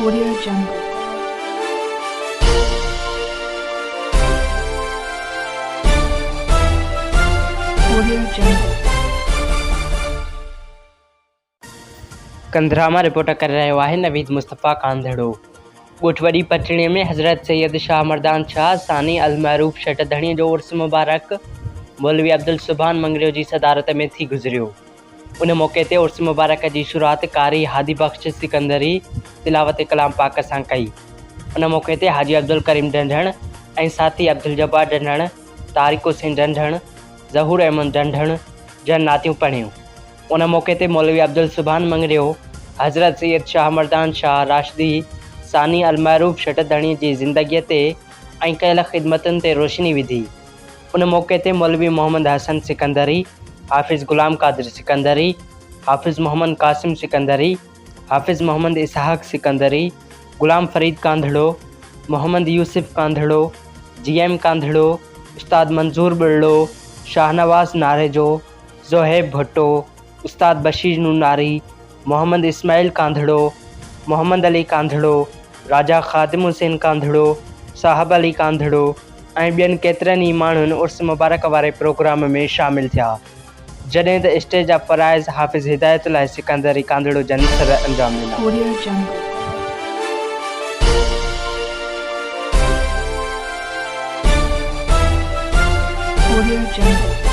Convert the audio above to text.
Audio Jungle. Audio Jungle. कंधरामा report कर रहियो आहे नवीद मुस्तफ़ा कांधड़ो। ॻोठ वॾी पटणीअ में हज़रत सैयद शाह मर्दान शाह सानी المعروف शटधणीअ जो उर्स मुबारक मौलवी अब्दुलसबहान मङरيو जी सदारत में थी गुज़रियो। उन मौक़े ते उर्स मुबारक जी शुरूआत कारी हादी बख़्श सिकंदरी तिलावत कलाम पाक सां कई। उन मौक़े ते हाजी अब्दुल करीम ढंढण ऐं साथी अब्दुल जब्बार ढंढण, तारिक हुसैन ढंढण, ज़हूर अहमद ढंढण जन नातियूं पढ़ियूं। उन मौक़े ते मौलवी अब्दुलसबहान मङरيو हज़रत सैयद शाह मर्दान शाह राशिदी सानी المعروف शटधणीअ जी ज़िंदगीअ ते ऐं कयल ख़िदमतुनि ते रोशनी विधी। उन मौक़े ते मौलवी मोहम्मद हसन सिकंदरी, हाफ़िज़ गुलाम कादिर सिकंदरी, हाफ़िज़ मोहम्मद कासिम सिकंदरी, हाफ़िज़ मोहम्मद इसहाक सिकंदरी, गुलाम फरीद कांधड़ो, मोहम्मद यूसुफ कांधड़ो, GM कांधड़ो, उस्ताद मंज़ूर बिरलो, शाहनवाज़ नारेजो, ज़ोहेब भुट्टो, उस्ताद बशीर नूनारी, मोहम्मद इस्माइल कांधड़ो, मोहम्मद अली कांधड़ो, राजा ख़ादिम हुसैन कांधड़ो, साहब अली कांधड़ो ऐं ॿियनि केतिरनि ई माण्हुनि उर्स मुबारक वारे प्रोग्राम में शामिल थिया। जॾहिं त स्टेज ऑफ फराइज़ हाफ़िज़ हिदायत लाइ सिकंदरी कांधड़ो जन सर अंजाम ॾिना। Audio Jungle. Audio Jungle.